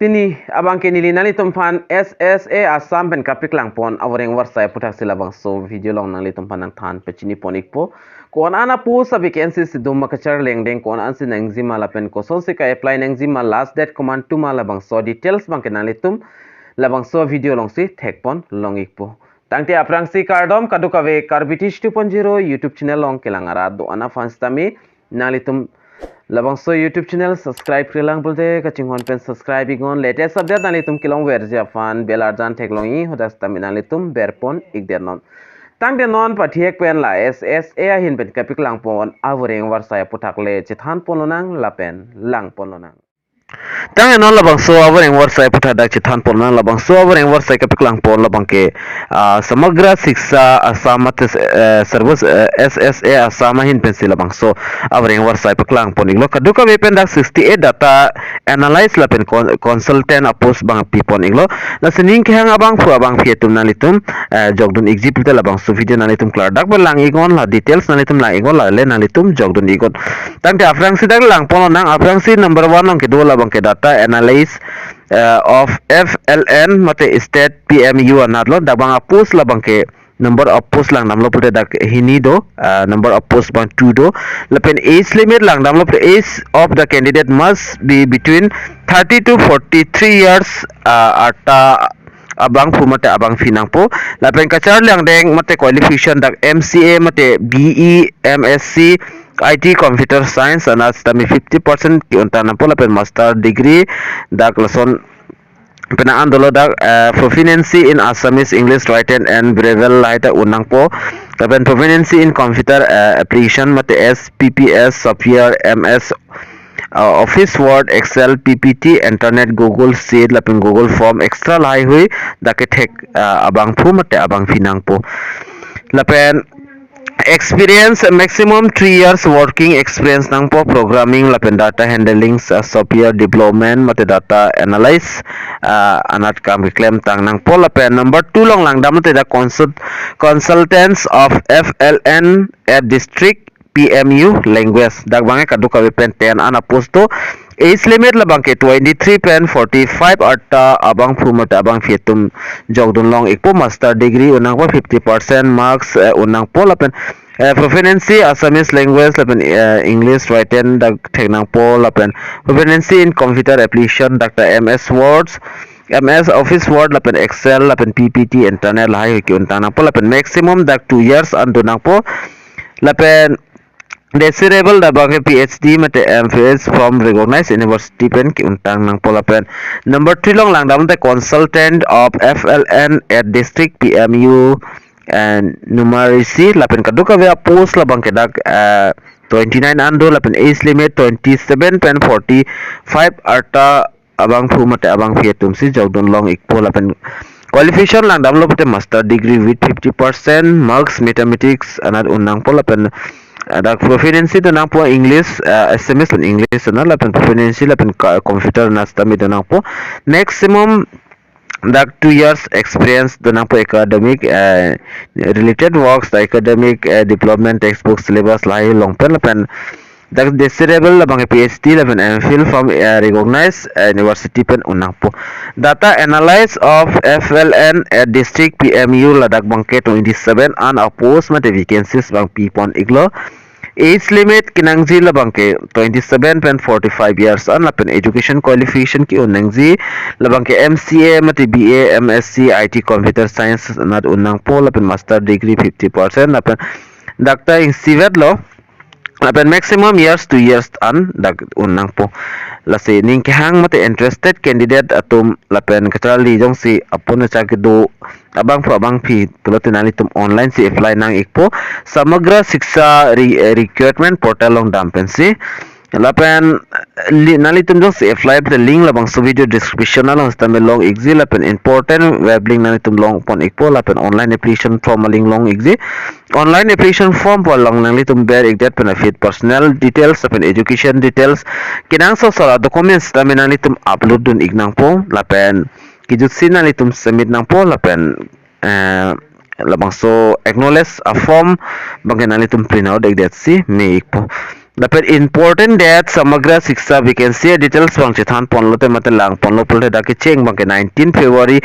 Tini abang kenili nali tumpan SSA Assam pen kapik lang pon awareng warsai putak sila bang so video long nali tumpan nang than pechini ponik po kon ana pu sa vacancies dum makachar leng deng kon an sin engzima la pen ko so se ka apply engzima last date command tu mala bang so details bang kenali tum la bang so video long si thek pon long ik po tangte aprang si kardom kadukave karbitish 2.0 YouTube channel long kelangara do ana fanstami nali tum LABANGSO YouTube channel subscribe krilang bolte kaching hon pen subscribe igon latest update nali tum kilong verja fan belarjan teklongi hodas taminali tum berpon igdernon tang de non pathiek pen la SSA hin pen kapik lang pon avoreng warsai putakle chithan pononang lapen lang pononang tang non LABANGSO avoreng warsai putadak chithan pononang LABANGSO avoreng warsai kapik lang pon labangke Samagra Shiksha Assam service SSA Assam hin pen LABANGSO avoreng warsai paklang poniglo kaduka wepen dak 68 data analyze la pen consultant apos bang pipon iglo na sening ke hang abang fu abang fietum nalitum jogdun exhibit LABANGSO video nalitum klar dak belang igon la details nalitum la igon la le nalitum jogdun igon tangte afrang si dak lang pono nang afrang si number 1 nang ke dua bang ke data analyze of FLN mate state PMU anadlo dabang apus la bang ke number of post lang namlo pute dak hini do number of post bang 2 do lepen age limit lang namlo pute age of the candidate must be between 30 to 43 years ata abang pu mate abang finang po lapen kachar lang deng mate qualification dak MCA mate BE MSc IT Computer Science anas tami 50% ki untana po lapen master degree dak lason penaan dolo dak proficiency in Assamese English written and Braille laita unang po lapen proficiency in computer application mate SPPS software MS Office Word Excel PPT Internet Google Sheet lapen Google Form extra lai hui dake thek abang pu mate abang finang po lapen experience maximum 3 years working experience nang po programming lapen data handling software development mate data analyze anat kam claim tang nang po lapen number 2 long lang dam te da consultants of FLN at district PMU language dak bange kaduka pen 10 ana posto age limit labang ke 23 pen 45 arta abang phumat abang fietum jogdun long ikpo master degree unang po 50% marks unang po lapen proficiency Assamese language lapen English written dak thegnang po lapen proficiency in computer application dak MS Words MS Office Word lapen Excel lapen PPT internet lahi ki untana po lapen maximum dak 2 years andunang po lapen desirable da bang PhD mate MPhil from recognized university pen ki untang nang pola pen number 3 long lang dam te consultant of FLN at district PMU and numeracy lapen kaduka via post la bang kedak 29 ando lapen age limit 27 pen 45 arta abang pu mate abang fietum si jogdon long ikpo lapen qualification lang dam lo pate master degree with 50% marks mathematics anad unang pola pen dak proficiency to nang po English SMS and English na lapen proficiency lapen computer na stami to nang po maximum dak 2 years experience to nang po academic related works the academic development textbook syllabus lahi long pen lapen dak desirable labang PhD lapen MPhil from recognized university pen unang po data analyze of FLN at district PMU ladak bangke 27 an post mate vacancies bang pipon iglo age limit kinangzi labangke 27.45 years an lapen education qualification ki unangzi labangke MCA mate BA MSc IT Computer Science nat unang po lapen master degree 50% lapen dakta in civet lo lapen maximum years 2 years an dak unang po lasi ning hang mate interested candidate atum lapen katrali jong si apun cha do abang po abang phi tulotinali tum online si apply nang ikpo Samagra Shiksha Recruitment portal long dampen si lapen nali tum jong si apply the link labang so video description na long stamel long exi lapen important web link nali tum long pon ikpo lapen online application form link long exi online application form po long nali tum ber igdat benefit personal details lapen education details kinang so sala documents tamen nali tum upload dun ignang po lapen kijutsin nali tum submit nang po lapen labang so acknowledge a form bangken nali tum print out igdat si me ikpo Dapat important that Samagra Shiksha vacancy details bang chithan ponlo te matelang ponlo pulte daki cheng bang ke 19 February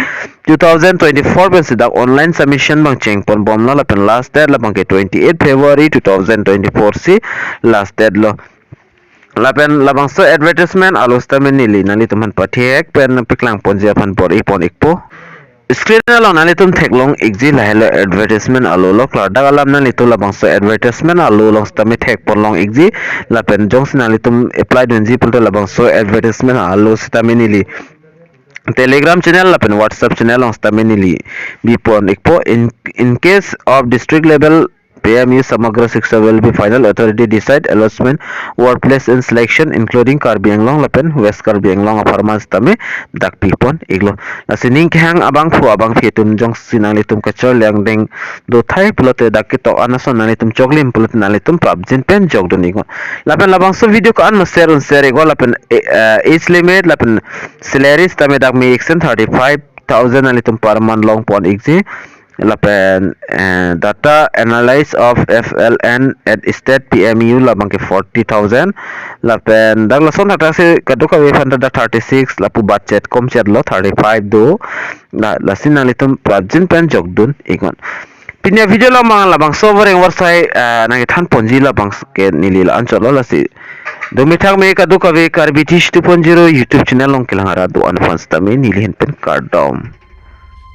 2024 ben sidak online submission bang cheng pon bomla lapen last date la bang ke 28 February 2024 si last date lo lapen labangso advertisement alusta menili nali tuman pathek pen piklang ponjia pan por ipon ikpo screen along nali tum theklong exi lahelo advertisement alo lo klar dagalam nali tu labangso advertisement alo long stami thek porlong exi lapen jongs nali tum apply donji pulto labangso advertisement alo staminili Telegram channel lapen WhatsApp channel long staminili bipon ikpo in case of district level PMU Samagra Shiksha will be final authority decide allotment workplace in selection including Anglong lapen West Anglong apartments tame dak pipon iglo nasining khang abang phu abang phetum jong sinang litum kachor liang deng do thai pulote dak to anason nalitum choklim pulot nalitum prabjin pen jog do nigo lapen labang so video ko an share on share go lapen age limit lapen salaries tame dak me exen 35,000 nalitum per month long pon exi lapen data analyze of FLN at state PMU labang ke 40,000 lapen dak lason data se kaduka we fan data 36 lapu budget kom chat lo 35 do lasin nalitum prajin pen jogdun ikon pinya video lo mang labang so VORENG WORESAI nangi than ponji labang ke nilila ancholo lasi domithak me kaduka we karbitish 2.0 YouTube channel long kilangara do anfans tame nilihin pen KARDOM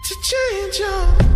to change your